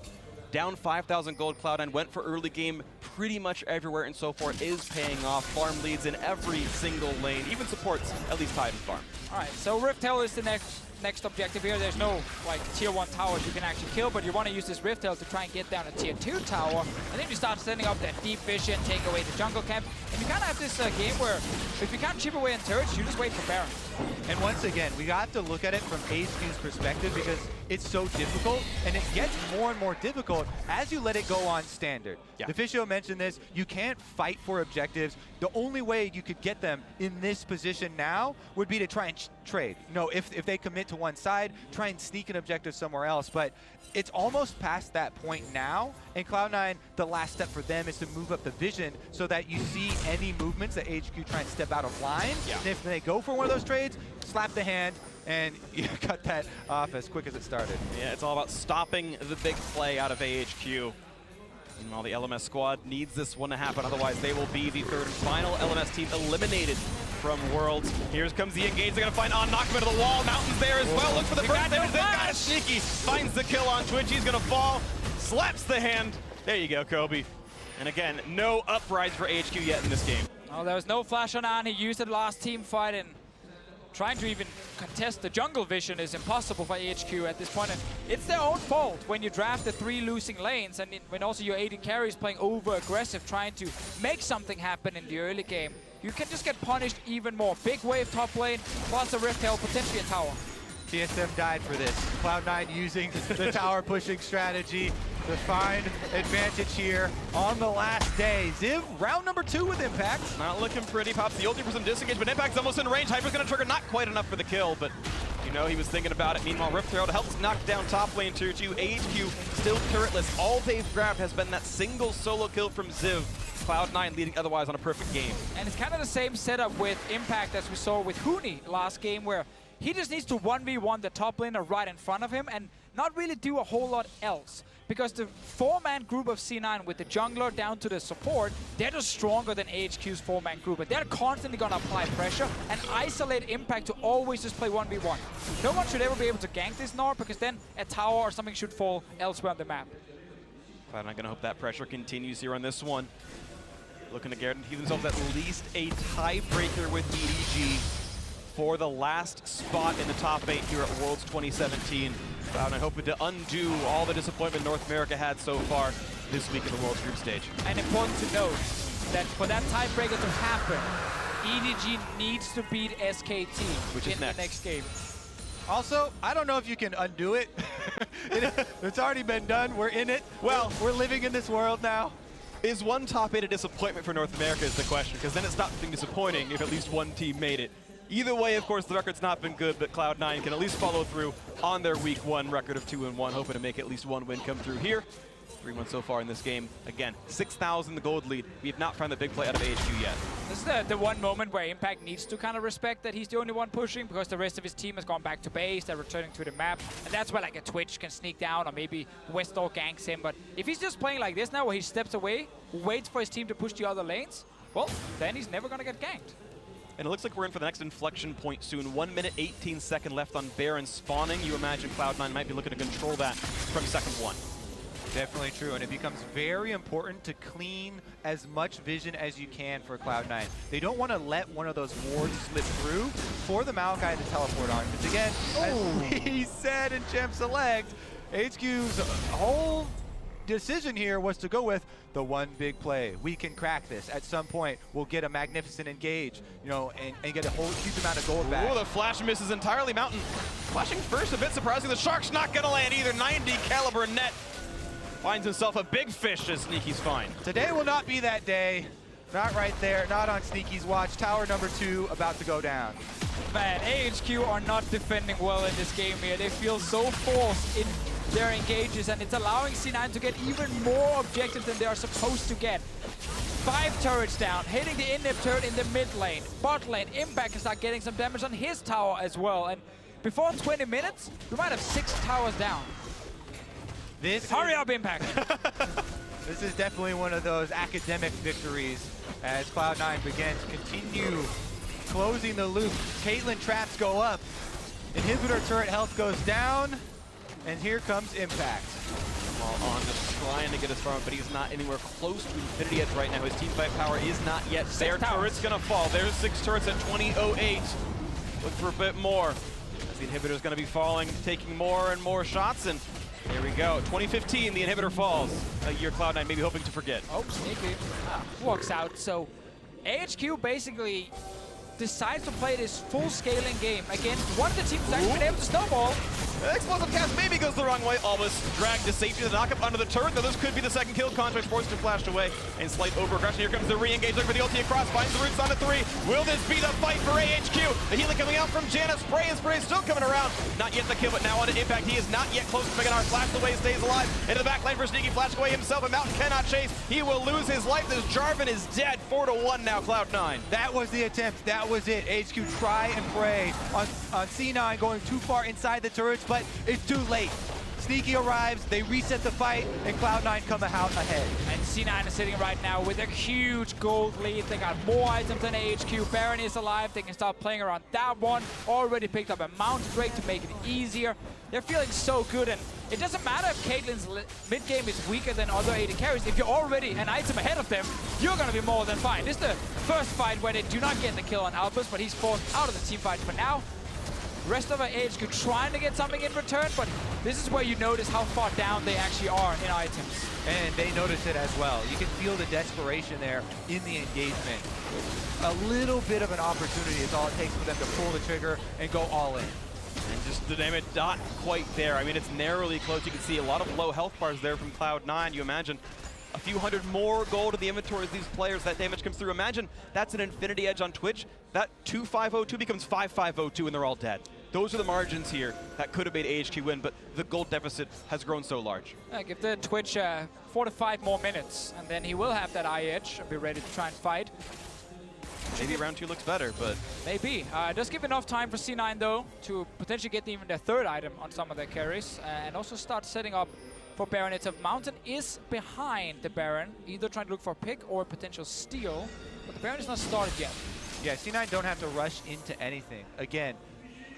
Down 5,000 gold. Cloud9 went for early game pretty much everywhere, and so forth is paying off. Farm leads in every single lane, even supports at least Tide and Farm. All right, so Rift Tail is the next objective here. There's no like tier 1 towers you can actually kill, but you want to use this Rift Tail to try and get down a tier 2 tower, and then you start setting up that deep vision, take away the jungle camp, and you kind of have this game where if you can't chip away in turrets, you just wait for Baron. And once again, we have to look at it from HQ's perspective because it's so difficult, and it gets more and more difficult as you let it go on standard. Yeah. Deficio mentioned this, you can't fight for objectives. The only way you could get them in this position now would be to try and trade. You know, if they commit to one side, try and sneak an objective somewhere else, but it's almost past that point now, and Cloud9, the last step for them is to move up the vision so that you see any movements that HQ try and step out of line. Yeah. And if they go for one of those trades, slap the hand, and you cut that off as quick as it started. Yeah, it's all about stopping the big play out of AHQ. Meanwhile, the LMS squad needs this one to happen, otherwise they will be the third and final LMS team eliminated from Worlds. Here comes the engage. They're going to find On, knock him into the wall. Mountain's there as well. Look for the burst damage. They've got a Sneaky. Finds the kill on Twitch. He's going to fall. Slaps the hand. There you go, Kobe. And again, no uprise for HQ yet in this game. Oh, there was no flash on An. He used it last team fight, and trying to even contest the jungle vision is impossible for HQ at this point. And it's their own fault when you draft the 3 losing lanes, and when also your AD carry is playing over-aggressive, trying to make something happen in the early game. You can just get punished even more. Big wave top lane, plus a Rift Tail, potentially a tower. TSM died for this. Cloud9 using the tower pushing strategy to find advantage here on the last day. Ziv, round number 2 with Impact. Not looking pretty. Pops the ulti for some disengage, but Impact's almost in range. Hyper's going to trigger, not quite enough for the kill, but you know he was thinking about it. Meanwhile, Rift Herald helps knock down top lane tier 2. AHQ still turretless. All they've grabbed has been that single solo kill from Ziv. Cloud9 leading otherwise on a perfect game. And it's kind of the same setup with Impact as we saw with Huni last game, where he just needs to 1v1 the top laner right in front of him and not really do a whole lot else. Because the 4-man group of C9 with the jungler down to the support, they're just stronger than AHQ's 4-man group. But they're constantly going to apply pressure and isolate Impact to always just play 1v1. No one should ever be able to gank this Nord, because then a tower or something should fall elsewhere on the map. Cloud9 going to hope that pressure continues here on this one. Looking to guarantee themselves at least a tiebreaker with EDG for the last spot in the top 8 here at Worlds 2017. Cloud9 hoping to undo all the disappointment North America had so far this week in the Worlds group stage. And important to note that for that tiebreaker to happen, EDG needs to beat SKT Which is in the next game. Also, I don't know if you can undo it. It's already been done. We're in it. Well, we're living in this world now. Is one top 8 a disappointment for North America is the question, because then it stops being disappointing if at least one team made it. Either way, of course, the record's not been good, but Cloud9 can at least follow through on their week 1 record of 2-1, hoping to make at least one win come through here. 3-1 so far in this game. Again, 6,000 the gold lead. We have not found the big play out of AHQ yet. This is the one moment where Impact needs to kind of respect that he's the only one pushing, because the rest of his team has gone back to base, they're returning to the map, and that's where like a Twitch can sneak down, or maybe Westall ganks him. But if he's just playing like this now, where he steps away, waits for his team to push the other lanes, well, then he's never gonna get ganked. And it looks like we're in for the next inflection point soon. 1 minute, 18 seconds left on Baron spawning. You imagine Cloud9 might be looking to control that from second 1. Definitely true, and it becomes very important to clean as much vision as you can for Cloud9. They don't want to let one of those wards slip through for the Maokai to teleport on. Because again, as we said in Champ Select, HQ's whole decision here was to go with the one big play. We can crack this. At some point, we'll get a magnificent engage, you know, and get a whole huge amount of gold back. Oh, the flash misses entirely. Mountain flashing first, a bit surprising. The Shark's not going to land either. 90 caliber net. Finds himself a big fish as Sneaky's fine. Today will not be that day. Not right there, not on Sneaky's watch. Tower number 2 about to go down. Man, AHQ are not defending well in this game here. They feel so forced in their engages, and it's allowing C9 to get even more objectives than they are supposed to get. 5 turrets down, hitting the in-depth turret in the mid lane. Bot lane, Impact can start getting some damage on his tower as well. And before 20 minutes, we might have 6 towers down. Hurry up, Impact! This is definitely one of those academic victories as Cloud9 begins to continue closing the loop. Caitlyn traps go up. Inhibitor turret health goes down. And here comes Impact. While On just trying to get his farm, but he's not anywhere close to Infinity Edge right now. His team fight power is not yet there. Turret's gonna fall. There's 6 turrets at 20:08. look for a bit more. As the inhibitor's going to be falling, taking more and more shots, and here we go. 2015, the inhibitor falls. A year Cloud9 maybe hoping to forget. Oh, sneaky. Walks out. So AHQ basically decides to play this full scaling game against one of the teams that's been able to snowball. Explosive cast maybe goes the wrong way. Almost dragged to safety. The knockup under the turret, though this could be the second kill. Contract forced to flashed away. And slight over-aggression. Here comes the re-engage. Looking for the ulti across. Finds the roots on the 3. Will this be the fight for AHQ? The healing coming out from Janus. Spray and Spray still coming around. Not yet the kill, but now on an impact. He is not yet close to Meganar. Flashed away, stays alive. Into the back lane for Sneaky. Flashed away himself. And Mountain cannot chase. He will lose his life. This Jarvan is dead. 4-1 now, Cloud9. That was the attempt. That was it. HQ try and pray on C9 going too far inside the turrets, but it's too late. Sneaky arrives, they reset the fight, and Cloud9 come out ahead. And C9 is sitting right now with a huge gold lead. They got more items than AHQ. Baron is alive. They can start playing around that one. Already picked up a Mountain Drake to make it easier. They're feeling so good, and it doesn't matter if Caitlyn's mid-game is weaker than other AD carries. If you're already an item ahead of them, you're going to be more than fine. This is the first fight where they do not get the kill on Albus, but he's forced out of the team fight for now. Rest of our AHQ trying to get something in return, but this is where you notice how far down they actually are in items. And they notice it as well. You can feel the desperation there in the engagement. A little bit of an opportunity is all it takes for them to pull the trigger and go all in. And just the damage not quite there. I mean, it's narrowly close. You can see a lot of low health bars there from Cloud9. You imagine a few hundred more gold in the inventory as these players, that damage comes through. Imagine that's an Infinity Edge on Twitch. That 2-5-0-2 becomes 5-5-0-2 and they're all dead. Those are the margins here that could have made AHQ win, but the gold deficit has grown so large. Give the Twitch 4 to 5 more minutes, and then he will have that eye edge and be ready to try and fight. Maybe round 2 looks better, but... Maybe. It does give enough time for C9, though, to potentially get even their third item on some of their carries, and also start setting up for Baron itself. Mountain is behind the Baron, either trying to look for a pick or a potential steal, but the Baron is not started yet. Yeah, C9 don't have to rush into anything. Again,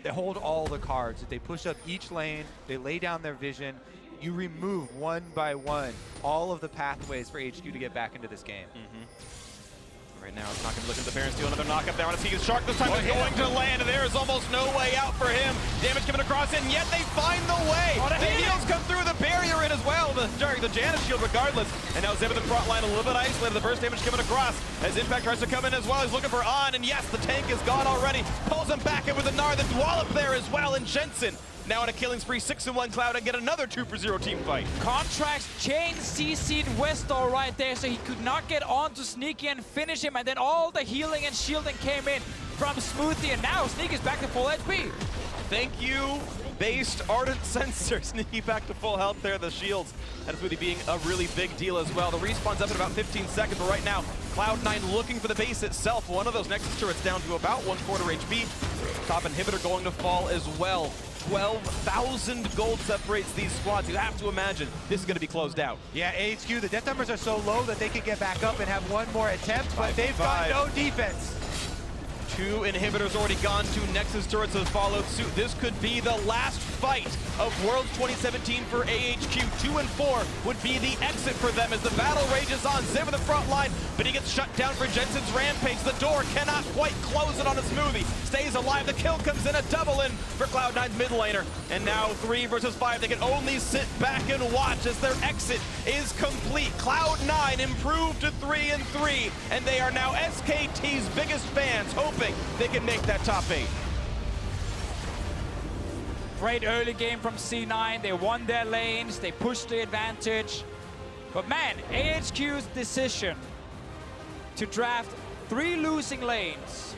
they hold all the cards. They push up each lane, they lay down their vision. You remove one by one all of the pathways for HQ to get back into this game. Right now, it's not going to look into the Baron, steal another knockup there on a Sea's Shark. This time it's going to land. There is almost no way out for him. Damage coming across, and yet they find the way. The heals come through, the barrier in as well. The Janus shield regardless. And now Zeb in the front line, a little bit isolated. The burst damage coming across as Impact tries to come in as well. He's looking for On, and yes, the tank is gone already. Pulls him back in with the Gnar, the Wallop there as well, and Jensen. Now on a killing spree, 6-1 Cloud, and get another 2-for-0 team fight. Contracts chain CC'd Westor right there, so he could not get on to Sneaky and finish him, and then all the healing and shielding came in from Smoothie, and now Sneaky's back to full HP. Thank you, based Ardent Sensor. Sneaky back to full health there, the shields. And Smoothie being a really big deal as well. The respawn's up in about 15 seconds, but right now, Cloud9 looking for the base itself. One of those Nexus turrets down to about 1/4 HP. Top inhibitor going to fall as well. 12,000 gold separates these squads. You have to imagine this is going to be closed out. Yeah, AHQ, the death numbers are so low that they can get back up and have one more attempt, but they've got no defense. 2 inhibitors already gone, 2 Nexus turrets have followed suit. This could be the last fight of Worlds 2017 for AHQ. 2 and 4 would be the exit for them as the battle rages on. Zeb in the front line, but he gets shut down for Jensen's Rampage. The door cannot quite close it on a Smoothie. Stays alive, the kill comes in, a double in for Cloud9's mid laner. And now 3 versus 5, they can only sit back and watch as their exit is complete. Cloud9 improved to 3 and 3, and they are now SKT's biggest fans, hoping they can make that top 8. Great early game from C9. They won their lanes. They pushed the advantage. But man, AHQ's decision to draft 3 losing lanes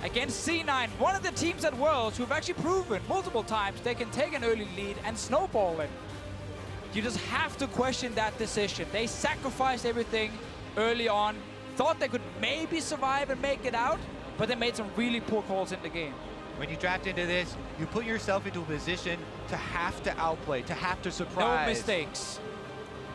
against C9, one of the teams at Worlds who've actually proven multiple times they can take an early lead and snowball it. You just have to question that decision. They sacrificed everything early on, thought they could maybe survive and make it out, but they made some really poor calls in the game. When you draft into this, you put yourself into a position to have to outplay, to have to surprise. No mistakes.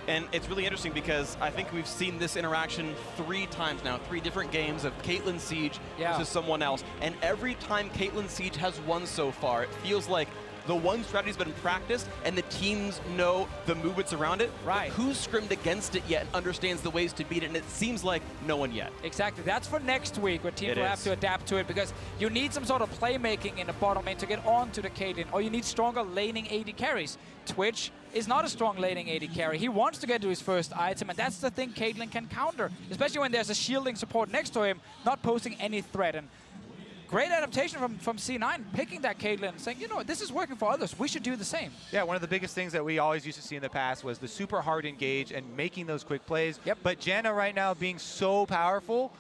And it's really interesting because I think we've seen this interaction 3 times now, 3 different games of Caitlyn Siege versus someone else. And every time Caitlyn Siege has won so far, it feels like the one strategy's been practiced and the teams know the movements around it. Right. But who's scrimmed against it yet and understands the ways to beat it? And it seems like no one yet. Exactly. That's for next week where teams It will have is. to adapt to it because you need some sort of playmaking in the bottom lane to get onto the Caitlyn, or you need stronger laning AD carries. Twitch is not a strong laning AD carry. He wants to get to his first item, and that's the thing Caitlyn can counter, especially when there's a shielding support next to him, not posing any threat. And great adaptation from C9, picking that Caitlyn, saying, you know, this is working for others. We should do the same. Yeah, one of the biggest things that we always used to see in the past was the super hard engage and making those quick plays. Yep. But Janna right now being so powerful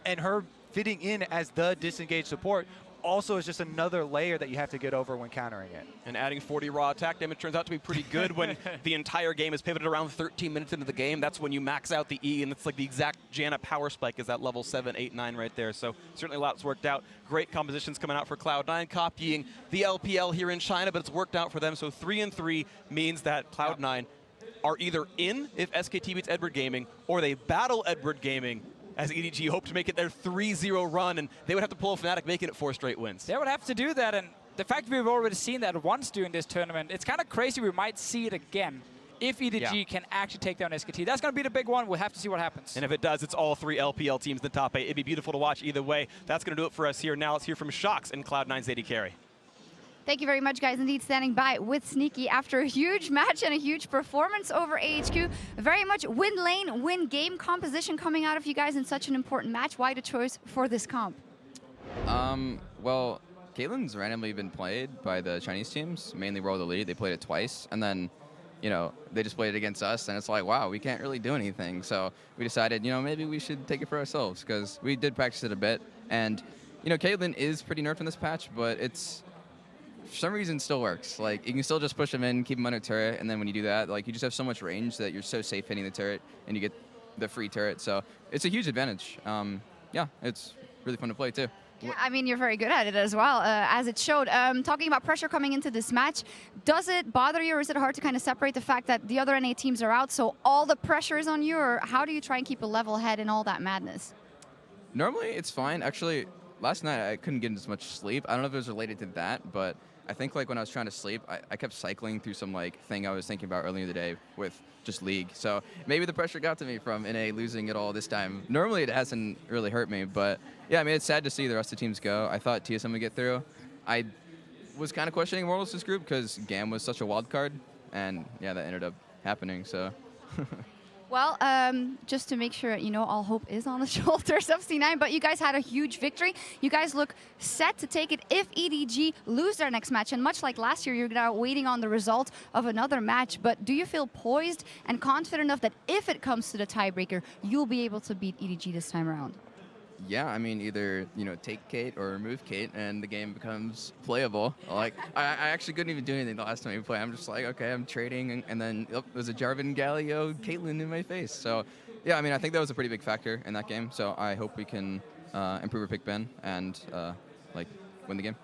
and her fitting in as the disengaged support also is just another layer that you have to get over when countering it. And adding 40 raw attack damage turns out to be pretty good when the entire game is pivoted around 13 minutes into the game. That's when you max out the E, and it's like the exact Janna power spike is that level 7, 8, 9 right there. So certainly a lot's worked out. Great compositions coming out for Cloud9, copying the LPL here in China, but it's worked out for them. So 3-3 means that Cloud9 are either in if SKT beats Edward Gaming, or they battle Edward Gaming as EDG hope to make it their 3-0 run, and they would have to pull a Fnatic, making it 4 straight wins. They would have to do that, and the fact we've already seen that once during this tournament, it's kind of crazy we might see it again if EDG can actually take down SKT. That's going to be the big one. We'll have to see what happens. And if it does, it's all 3 LPL teams in the top 8. It'd be beautiful to watch either way. That's going to do it for us here. Now let's hear from Shox and Cloud9's AD carry. Thank you very much, guys. Indeed, standing by with Sneaky after a huge match and a huge performance over AHQ. Very much win lane, win game composition coming out of you guys in such an important match. Why the choice for this comp? Well, Caitlyn's randomly been played by the Chinese teams, mainly World Elite. They played it twice, and then, you know, they just played it against us, and it's like, wow, we can't really do anything. So we decided, you know, maybe we should take it for ourselves, because we did practice it a bit. And, you know, Caitlyn is pretty nerfed in this patch, but it's, for some reason, still works. Like, you can still just push them in, keep them under turret, and then when you do that, like, you just have so much range that you're so safe hitting the turret, and you get the free turret. So it's a huge advantage. Yeah, it's really fun to play, too. Yeah, I mean, you're very good at it as well, as it showed. Talking about pressure coming into this match, does it bother you, or is it hard to kind of separate the fact that the other NA teams are out, so all the pressure is on you, or how do you try and keep a level head in all that madness? Normally, it's fine. Actually, last night, I couldn't get as much sleep. I don't know if it was related to that, but I think like when I was trying to sleep, I kept cycling through some like thing I was thinking about earlier in the day with just League. So maybe the pressure got to me from NA losing it all this time. Normally it hasn't really hurt me, but yeah, I mean, it's sad to see the rest of the teams go. I thought TSM would get through. I was kind of questioning Mortals' group because GAM was such a wild card, and yeah, that ended up happening, so. Well, just to make sure, you know, all hope is on the shoulders of C9, but you guys had a huge victory. You guys look set to take it if EDG lose their next match. And much like last year, you're now waiting on the result of another match. But do you feel poised and confident enough that if it comes to the tiebreaker, you'll be able to beat EDG this time around? Yeah, I mean, either, you know, take Kate or remove Kate, and the game becomes playable. Like, I actually couldn't even do anything the last time we played. I'm just like, okay, I'm trading, and then there's a Jarvan Galio Caitlyn in my face. So, yeah, I mean, I think that was a pretty big factor in that game. So I hope we can improve our pick Ben and, like, win the game.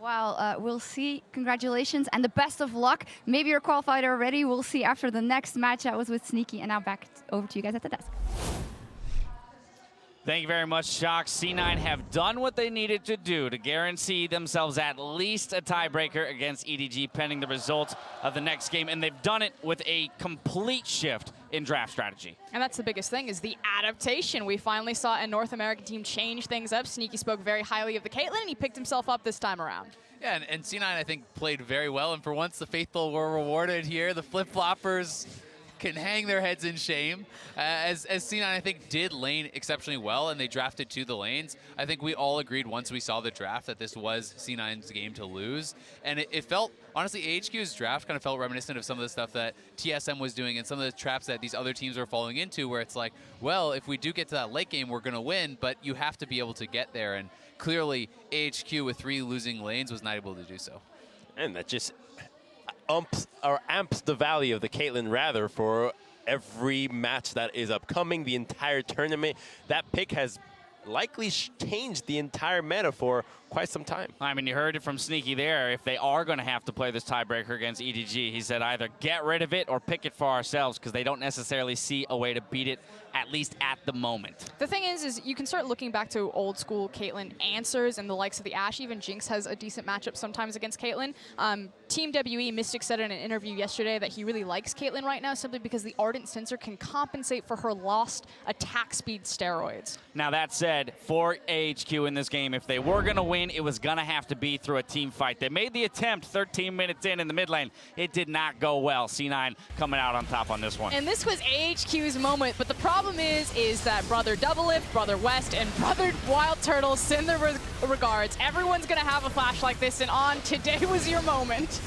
Well, we'll see. Congratulations and the best of luck. Maybe you're qualified already. We'll see after the next match. I was with Sneaky, and now back over to you guys at the desk. Thank you very much, Shox. C9 have done what they needed to do to guarantee themselves at least a tiebreaker against EDG pending the results of the next game, and they've done it with a complete shift in draft strategy. And that's the biggest thing, is the adaptation. We finally saw a North American team change things up. Sneaky spoke very highly of the Caitlyn, and he picked himself up this time around. Yeah, and C9, I think, played very well, and for once the faithful were rewarded here. The flip-floppers can hang their heads in shame. As C9, I think, did lane exceptionally well, and they drafted to the lanes. I think we all agreed once we saw the draft that this was C9's game to lose. And it felt, honestly, AHQ's draft kind of felt reminiscent of some of the stuff that TSM was doing and some of the traps that these other teams are falling into, where it's like, well, if we do get to that late game, we're going to win, but you have to be able to get there. And clearly, AHQ with 3 losing lanes was not able to do so. And that just amps the value of the Caitlyn rather for every match that is upcoming, the entire tournament. That pick has likely changed the entire meta for quite some time. I mean, you heard it from Sneaky there. If they are going to have to play this tiebreaker against EDG, he said either get rid of it or pick it for ourselves because they don't necessarily see a way to beat it, at least at the moment. The thing is you can start looking back to old school Caitlyn answers and the likes of the Ashe. Even Jinx has a decent matchup sometimes against Caitlyn. Team WE, Mystic said in an interview yesterday that he really likes Caitlyn right now simply because the Ardent Sensor can compensate for her lost attack speed steroids. Now, that said, for AHQ in this game, if they were going to win, it was going to have to be through a team fight. They made the attempt 13 minutes in the mid lane. It did not go well. C9 coming out on top on this one. And this was AHQ's moment, but the problem is that Brother Doublelift, Brother West, and Brother Wild Turtle send their regards. Everyone's going to have a flash like this, and on today was your moment.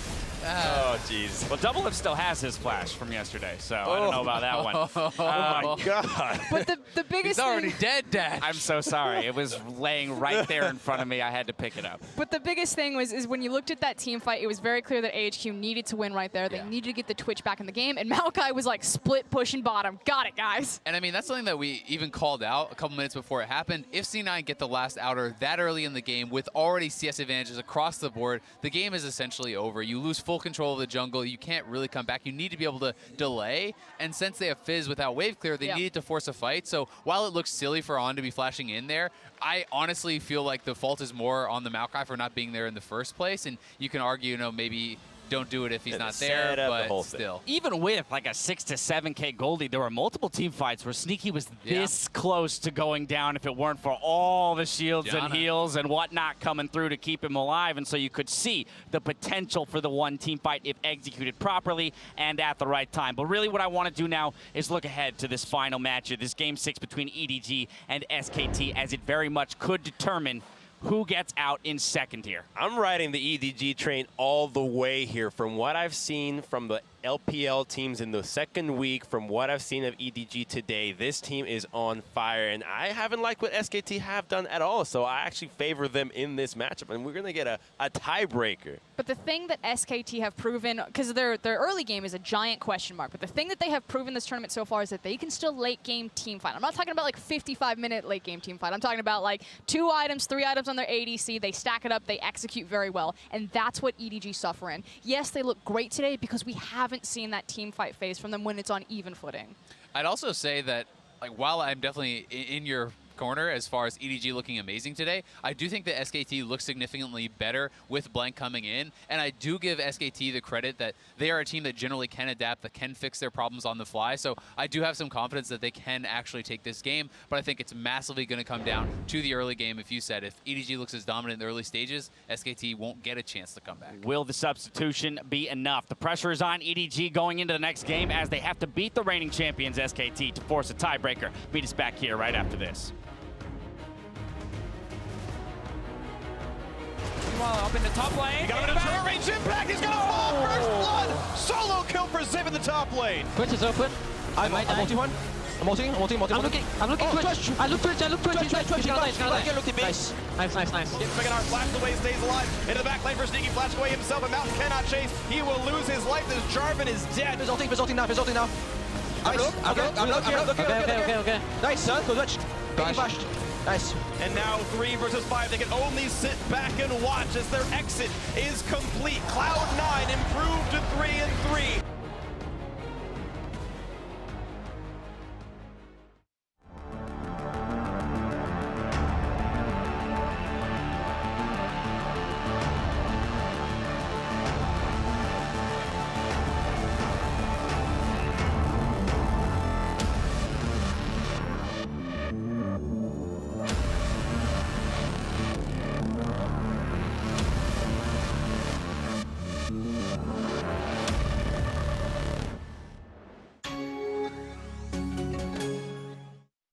Oh, jeez. Well, Doublelift still has his flash from yesterday, so I don't know about that one. Oh, my God. But the biggest He's already thing, dead, Dash. I'm so sorry. It was laying right there in front of me. I had to pick it up. But the biggest thing is when you looked at that team fight, it was very clear that AHQ needed to win right there. They needed to get the Twitch back in the game, and Maokai was like split pushing bottom. Got it, guys. And I mean, that's something that we even called out a couple minutes before it happened. If C9 get the last outer that early in the game with already CS advantages across the board, the game is essentially over. You lose full control of the jungle. You can't really come back. You need to be able to delay. And since they have Fizz without wave clear, they needed to force a fight. So while it looks silly for On to be flashing in there, I honestly feel like the fault is more on the Maokai for not being there in the first place. And you can argue, you know, maybe don't do it if he's not there, but still. Even with like a 6 to 7K Goldie, there were multiple team fights where Sneaky was this close to going down if it weren't for all the shields and heals and whatnot coming through to keep him alive. And so you could see the potential for the one team fight if executed properly and at the right time. But really what I want to do now is look ahead to this final match, this Game 6 between EDG and SKT, as it very much could determine who gets out in second here. I'm riding the EDG train all the way here. From what I've seen from the LPL teams in the second week, from what I've seen of EDG today, this team is on fire, and I haven't liked what SKT have done at all, so I actually favor them in this matchup, and we're going to get a tiebreaker. But the thing that SKT have proven, because their early game is a giant question mark, but the thing that they have proven this tournament so far is that they can still late game team fight. I'm not talking about like 55-minute late game team fight. I'm talking about like 2 items, 3 items on their ADC. They stack it up, they execute very well, and that's what EDG suffer in. Yes, they look great today because we haven't seen that team fight phase from them when it's on even footing. I'd also say that, like, while I'm definitely in your corner as far as EDG looking amazing today, I do think that SKT looks significantly better with Blank coming in, and I do give SKT the credit that they are a team that generally can adapt, that can fix their problems on the fly, so I do have some confidence that they can actually take this game, but I think it's massively going to come down to the early game. If you said if EDG looks as dominant in the early stages, SKT won't get a chance to come back. Will the substitution be enough? The pressure is on EDG going into the next game as they have to beat the reigning champions SKT to force a tiebreaker. Meet us back here right after this. Up in the top lane. You got him in a turret range impact. He's gonna fall. First blood. Solo kill for Ziv in the top lane. Twitch is open. I'm ulting one. I'm ulting. I'm looking Twitch. I look Twitch. He's gonna die. Nice. Meganar flashes away, stays alive. Into the back lane for Sneaky, flashes away himself, and Mountain cannot chase. He will lose his life as Jarvan is dead. He's ulting now. I'm looking. Okay. Nice, son. Good touch. Getting flashed. Nice. And now 3 versus 5. They can only sit back and watch as their exit is complete. Cloud9 improved to 3-3.